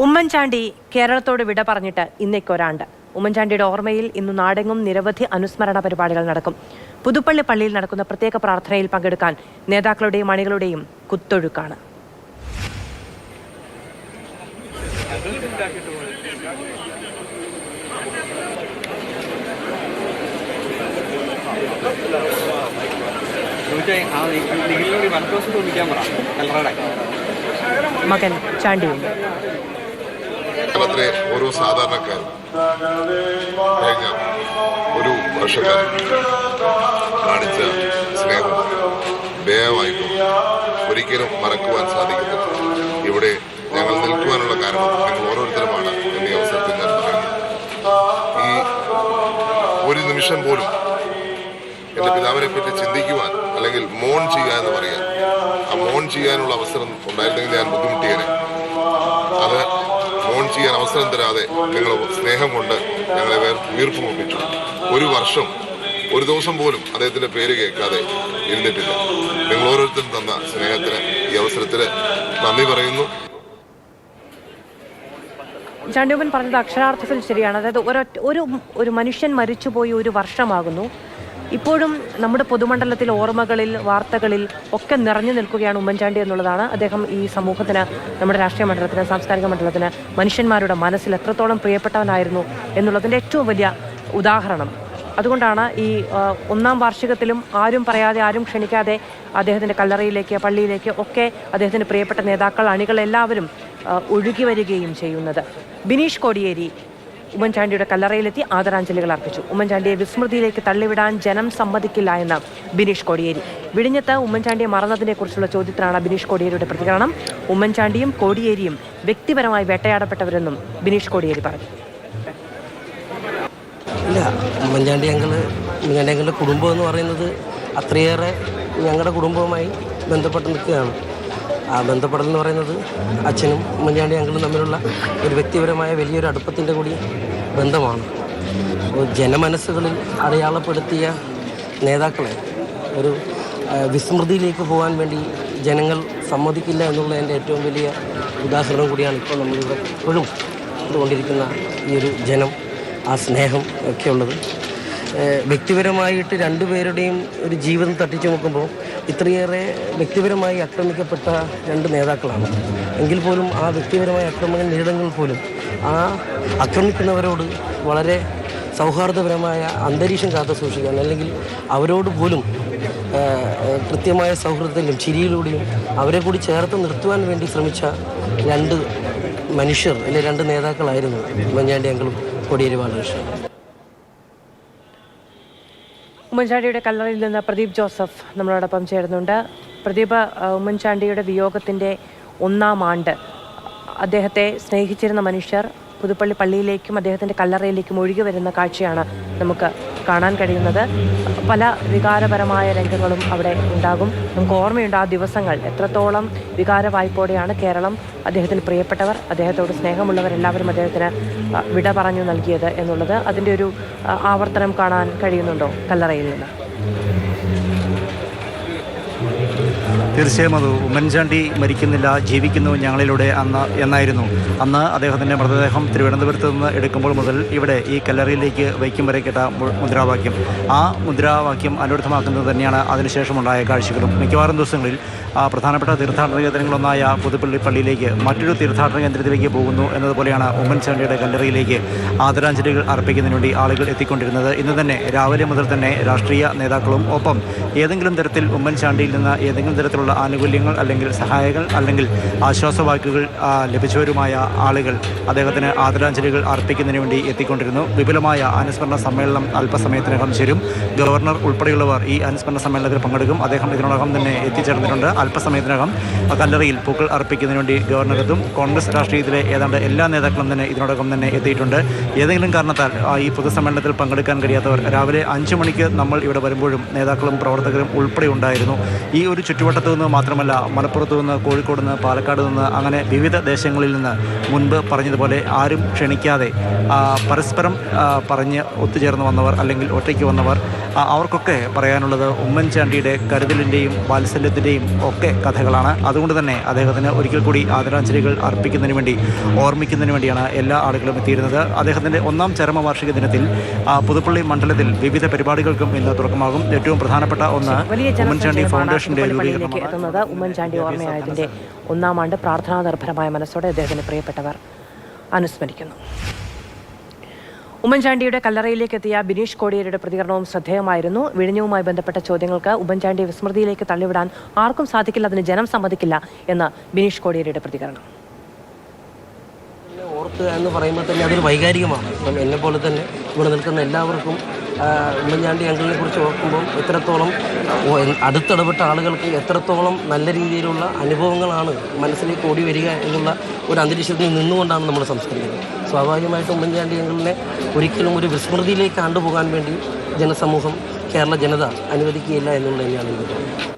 ഉമ്മൻചാണ്ടി കേരളത്തോട് വിട പറഞ്ഞിട്ട് ഇന്നേക്കൊരാണ്ട്. ഉമ്മൻചാണ്ടിയുടെ ഓർമ്മയിൽ ഇന്നു നാടെങ്ങും നിരവധി അനുസ്മരണ പരിപാടികൾ നടക്കും. പുതുപ്പള്ളി പള്ളിയിൽ നടക്കുന്ന പ്രത്യേക പ്രാർത്ഥനയിൽ പങ്കെടുക്കാൻ നേതാക്കളുടെയും അണികളുടെയും കുത്തൊഴുക്കാണ്. മകൻ ചാണ്ടിയുണ്ട്. കേരളത്തിലെ ഓരോ സാധാരണക്കാരും കഴിഞ്ഞ ഒരു വർഷക്കാലം കാണിച്ച സ്നേഹവും ദയവായിട്ടും ഒരിക്കലും മറക്കുവാൻ സാധിക്കുന്നില്ല. ഇവിടെ ഞങ്ങൾ നിൽക്കുവാനുള്ള കാരണം നിങ്ങൾ ഓരോരുത്തരുമാണ് എന്നീ അവസരത്തിൽ ഞാൻ പറയുന്നു. ഈ ഒരു നിമിഷം പോലും എൻ്റെ പിതാവിനെ പറ്റി ചിന്തിക്കുവാൻ അല്ലെങ്കിൽ മോൺ ചെയ്യുക എന്ന് പറയാൻ, ആ മോൺ ചെയ്യാനുള്ള അവസരം ഉണ്ടായിരുന്നെങ്കിൽ ഞാൻ ബുദ്ധിമുട്ടിയേനെ. അത് മോൺ ചെയ്യാൻ അവസരം തരാതെ നിങ്ങൾ സ്നേഹം കൊണ്ട് ഞങ്ങളെ വീർപ്പ് മുട്ടിച്ചു. ഒരു വർഷം ഒരു ദിവസം പോലും അദ്ദേഹത്തിന്റെ പേര് കേൾക്കാതെ ഇരുന്നിട്ടില്ല. നിങ്ങൾ ഓരോരുത്തരും തന്ന സ്നേഹത്തിന് ഈ അവസരത്തിൽ നന്ദി പറയുന്നു. ചാണ്ടിയപ്പൻ പറഞ്ഞത് അക്ഷരാർത്ഥത്തിൽ ശരിയാണ്. അതായത് ഒരു മനുഷ്യൻ മരിച്ചുപോയി ഒരു വർഷമാകുന്നു. ഇപ്പോഴും നമ്മുടെ പൊതുമണ്ഡലത്തിൽ ഓർമ്മകളിൽ വാർത്തകളിൽ ഒക്കെ നിറഞ്ഞു നിൽക്കുകയാണ് ഉമ്മൻചാണ്ടി എന്നുള്ളതാണ്. അദ്ദേഹം ഈ സമൂഹത്തിന്, നമ്മുടെ രാഷ്ട്രീയ മണ്ഡലത്തിന്, സാംസ്കാരിക മണ്ഡലത്തിന്, മനുഷ്യന്മാരുടെ മനസ്സിൽ എത്രത്തോളം പ്രിയപ്പെട്ടവനായിരുന്നു എന്നുള്ളതിൻ്റെ ഏറ്റവും വലിയ ഉദാഹരണം. അതുകൊണ്ടാണ് ഈ 1-ാം വാർഷികത്തിലും ആരും പറയാതെ, ആരും ക്ഷണിക്കാതെ അദ്ദേഹത്തിൻ്റെ കല്ലറയിലേക്ക്, പള്ളിയിലേക്ക് ഒക്കെ അദ്ദേഹത്തിന് പ്രിയപ്പെട്ട നേതാക്കൾ, അണികൾ എല്ലാവരും ഒഴുകി വരികയും ചെയ്യുന്നത്. ബിനീഷ് കോടിയേരി ഉമ്മൻചാണ്ടിയുടെ കല്ലറയിലെത്തി ആദരാഞ്ജലികൾ അർപ്പിച്ചു. ഉമ്മൻചാണ്ടിയെ വിസ്മൃതിയിലേക്ക് തള്ളിവിടാൻ ജനം സമ്മതിക്കില്ല എന്ന് ബിനീഷ് കോടിയേരി. വിഴിഞ്ഞത്ത് ഉമ്മൻചാണ്ടിയെ മറന്നതിനെക്കുറിച്ചുള്ള ചോദ്യത്തിനാണ് ബിനീഷ് കോടിയേരിയുടെ പ്രതികരണം. ഉമ്മൻചാണ്ടിയും കോടിയേരിയും വ്യക്തിപരമായി വേട്ടയാടപ്പെട്ടവരെന്നും ബിനീഷ് കോടിയേരി പറഞ്ഞു. ഇല്ല, ഉമ്മൻചാണ്ടി അങ്കിളുടെ കുടുംബം എന്ന് പറയുന്നത് അത്രയേറെ ഞങ്ങളുടെ കുടുംബവുമായി ബന്ധപ്പെട്ട് നിൽക്കുകയാണ്. ആ ബന്ധപ്പെടൽ എന്ന് പറയുന്നത് അച്ഛനും ഉമ്മൻചാണ്ടി അങ്കിളും തമ്മിലുള്ള ഒരു വ്യക്തിപരമായ വലിയൊരു അടുപ്പത്തിൻ്റെ കൂടി ബന്ധമാണ്. ജനമനസ്സുകളിൽ അടയാളപ്പെടുത്തിയ നേതാക്കളെ ഒരു വിസ്മൃതിയിലേക്ക് പോകാൻ വേണ്ടി ജനങ്ങൾ സമ്മതിക്കില്ല എന്നുള്ളതിൻ്റെ ഏറ്റവും വലിയ ഉദാഹരണം കൂടിയാണ് ഇപ്പോൾ നമ്മളിവിടെ എപ്പോഴും കൊണ്ടിരിക്കുന്ന ഈ ഒരു ജനം, ആ സ്നേഹം ഒക്കെ ഉള്ളത്. വ്യക്തിപരമായിട്ട് രണ്ടുപേരുടെയും ഒരു ജീവിതം തട്ടിച്ചു നോക്കുമ്പോൾ ഇത്രയേറെ വ്യക്തിപരമായി ആക്രമിക്കപ്പെട്ട രണ്ട് നേതാക്കളാണ്. എങ്കിൽ പോലും ആ വ്യക്തിപരമായ ആക്രമണം നേരിടുമ്പോൾ പോലും ആ ആക്രമിക്കുന്നവരോട് വളരെ സൗഹാർദ്ദപരമായ അന്തരീക്ഷം കാത്തു സൂക്ഷിക്കാൻ, അല്ലെങ്കിൽ അവരോട് പോലും കൃത്യമായ സൗഹൃദത്തിലും ചിരിയിലൂടെയും അവരെ കൂടി ചേർത്ത് നിർത്തുവാൻ വേണ്ടി ശ്രമിച്ച രണ്ട് മനുഷ്യർ, അല്ലെങ്കിൽ രണ്ട് നേതാക്കളായിരുന്നു ഉമ്മൻചാണ്ടി അങ്കിളും കോടിയേരി ബാലകൃഷ്ണൻ. ഉമ്മൻചാണ്ടിയുടെ കല്ലറയിൽ നിന്ന് പ്രദീപ് ജോസഫ് നമ്മളോടൊപ്പം ചേരുന്നുണ്ട്. പ്രദീപ്, ഉമ്മൻചാണ്ടിയുടെ വിയോഗത്തിൻ്റെ 1-ാം ആണ്ട്, അദ്ദേഹത്തെ സ്നേഹിച്ചിരുന്ന മനുഷ്യർ പുതുപ്പള്ളി പള്ളിയിലേക്കും അദ്ദേഹത്തിൻ്റെ കല്ലറയിലേക്കും ഒഴുകി വരുന്ന കാഴ്ചയാണ് നമുക്ക് കാണാൻ കഴിയുന്നത്. പല വികാരപരമായ രംഗങ്ങളും അവിടെ ഉണ്ടാകും. നമുക്ക് ഓർമ്മയുണ്ട് ആ ദിവസങ്ങൾ. എത്രത്തോളം വികാരവായ്പോടെയാണ് കേരളം അദ്ദേഹത്തിന് പ്രിയപ്പെട്ടവർ, അദ്ദേഹത്തോട് സ്നേഹമുള്ളവരെല്ലാവരും അദ്ദേഹത്തിന് വിട പറഞ്ഞു നൽകിയത് എന്നുള്ളത്. അതിൻ്റെ ഒരു ആവർത്തനം കാണാൻ കഴിയുന്നുണ്ടോ കല്ലറയിൽ നിന്ന്? തീർച്ചയായും അത് ഉമ്മൻചാണ്ടി മരിക്കുന്നില്ല, ജീവിക്കുന്നു ഞങ്ങളിലൂടെ എന്നായിരുന്നു അന്ന് അദ്ദേഹത്തിൻ്റെ മൃതദേഹം തിരുവനന്തപുരത്ത് നിന്ന് എടുക്കുമ്പോൾ മുതൽ ഇവിടെ ഈ കല്ലറയിലേക്ക് വയ്ക്കും വരെ കേട്ട മുദ്രാവാക്യം. ആ മുദ്രാവാക്യം അനർത്ഥമാക്കുന്നത് തന്നെയാണ് അതിനുശേഷമുണ്ടായ കാഴ്ചകളും. മിക്കവാറും ദിവസങ്ങളിൽ പ്രധാനപ്പെട്ട തീർത്ഥാടന കേന്ദ്രങ്ങളൊന്നായ പുതുപ്പള്ളി പള്ളിയിലേക്ക് മറ്റൊരു തീർത്ഥാടന കേന്ദ്രത്തിലേക്ക് പോകുന്നു എന്നതുപോലെയാണ് ഉമ്മൻചാണ്ടിയുടെ കല്ലറയിലേക്ക് ആദരാഞ്ജലികൾ അർപ്പിക്കുന്നതിന് വേണ്ടി ആളുകൾ എത്തിക്കൊണ്ടിരുന്നത്. ഇന്ന് തന്നെ രാവിലെ മുതൽ തന്നെ രാഷ്ട്രീയ നേതാക്കളും ഒപ്പം ഏതെങ്കിലും തരത്തിൽ ഉമ്മൻചാണ്ടിയിൽ നിന്ന് ഏതെങ്കിലും തരത്തിലുള്ള ആനുകൂല്യങ്ങൾ അല്ലെങ്കിൽ സഹായങ്ങൾ അല്ലെങ്കിൽ ആശ്വാസവാക്കുകൾ ലഭിച്ചവരുമായ ആളുകൾ അദ്ദേഹത്തിന് ആദരാഞ്ജലികൾ അർപ്പിക്കുന്നതിന് വേണ്ടി എത്തിക്കൊണ്ടിരുന്നു. വിപുലമായ അനുസ്മരണ സമ്മേളനം അല്പസമയത്തിനകം ചേരും. ഗവർണർ ഉൾപ്പെടെയുള്ളവർ ഈ അനുസ്മരണ സമ്മേളനത്തിൽ പങ്കെടുക്കും. അദ്ദേഹം ഇതിനോടകം തന്നെ എത്തിച്ചേർന്നിട്ടുണ്ട്. അല്പസമയത്തിനകം കല്ലറയിൽ പൂക്കൾ അർപ്പിക്കുന്നതിന് വേണ്ടി ഗവർണർ എത്തും. കോൺഗ്രസ് രാഷ്ട്രീയത്തിലെ ഏതാണ്ട് എല്ലാ നേതാക്കളും തന്നെ ഇതിനോടകം തന്നെ എത്തിയിട്ടുണ്ട്. ഏതെങ്കിലും കാരണത്താൽ ഈ പൊതുസമ്മേളനത്തിൽ പങ്കെടുക്കാൻ കഴിയാത്തവർ രാവിലെ 5 മണിക്ക് നമ്മൾ ഇവിടെ വരുമ്പോഴും നേതാക്കളും പ്രവർത്തകരും ഉൾപ്പെടെ ഉണ്ടായിരുന്നു. ഈ ഒരു ചുറ്റുവട്ടത്തു നിന്ന് മാത്രമല്ല മലപ്പുറത്തു നിന്ന്, കോഴിക്കോട് നിന്ന്, പാലക്കാട് നിന്ന്, അങ്ങനെ വിവിധ ദേശങ്ങളിൽ നിന്ന് മുൻപ് പറഞ്ഞതുപോലെ ആരും ക്ഷണിക്കാതെ പരസ്പരം പറഞ്ഞ് ഒത്തുചേർന്ന് വന്നവർ അല്ലെങ്കിൽ ഒറ്റയ്ക്ക് വന്നവർ, അവർക്കൊക്കെ പറയാനുള്ളത് ഉമ്മൻചാണ്ടിയുടെ കരുതലിൻ്റെയും വാത്സല്യത്തിൻ്റെയും ഒക്കെ കഥകളാണ്. അതുകൊണ്ട് തന്നെ അദ്ദേഹത്തിന് ഒരിക്കൽ കൂടി ആദരാഞ്ജലികൾ അർപ്പിക്കുന്നതിന് വേണ്ടി, ഓർമ്മിക്കുന്നതിന് വേണ്ടിയാണ് എല്ലാ ആളുകളും എത്തിയിരുന്നത്. അദ്ദേഹത്തിൻ്റെ 1ാം ചരമവാർഷിക ദിനത്തിൽ പുതുപ്പള്ളി മണ്ഡലത്തിൽ വിവിധ പരിപാടികൾക്കും ഇന്ന് തുടക്കമാകും. ഏറ്റവും പ്രധാനപ്പെട്ട ഒന്ന് ഉമ്മൻചാണ്ടി ഫൗണ്ടേഷന്റെ രൂപീകരണമാണ്. എത്തുന്നത് ഉമ്മൻചാണ്ടി ഓർമ്മയായതിൻ്റെ 1ാം ആണ്ട് പ്രാർത്ഥനാ നിർഭരമായ മനസ്സോടെ അദ്ദേഹത്തിന് പ്രിയപ്പെട്ടവർ അനുസ്മരിക്കുന്നു. ഉമ്മൻചാണ്ടിയുടെ കല്ലറയിലേക്ക് എത്തിയ ബിനീഷ് കോടിയേരിയുടെ പ്രതികരണവും ശ്രദ്ധേയമായിരുന്നു. വിഴിഞ്ഞവുമായി ബന്ധപ്പെട്ട ചോദ്യങ്ങൾക്ക് ഉമ്മൻചാണ്ടിയെ വിസ്മൃതിയിലേക്ക് തള്ളിവിടാൻ ആർക്കും സാധിക്കില്ല, അതിന് ജനം സമ്മതിക്കില്ല എന്ന് ബിനീഷ് കോടിയേരിയുടെ പ്രതികരണം. ഓർക്കുക എന്ന് പറയുമ്പോൾ തന്നെ അതൊരു വൈകാരികമാണ്. ഇപ്പം എന്നെ പോലെ തന്നെ ഇവിടെ നിൽക്കുന്ന എല്ലാവർക്കും ഉമ്മൻചാണ്ടി അങ്കിളിനെ കുറിച്ച് ഓർക്കുമ്പോൾ എത്രത്തോളം അടുത്തിടപെട്ട ആളുകൾക്ക് എത്രത്തോളം നല്ല രീതിയിലുള്ള അനുഭവങ്ങളാണ് മനസ്സിലേക്ക് ഓടി വരിക എന്നുള്ള ഒരു അന്തരീക്ഷത്തിൽ നിന്നുകൊണ്ടാണ് നമ്മൾ സംസ്കരിക്കുന്നത്. സ്വാഭാവികമായിട്ടും ഉമ്മൻചാണ്ടി അങ്കിളിനെ ഒരിക്കലും ഒരു വിസ്മൃതിയിലേക്ക് കൊണ്ടുപോകാൻ വേണ്ടി ജനസമൂഹം, കേരള ജനത അനുവദിക്കുകയില്ല എന്നുള്ളത് തന്നെയാണ് എനിക്ക് തോന്നുന്നത്.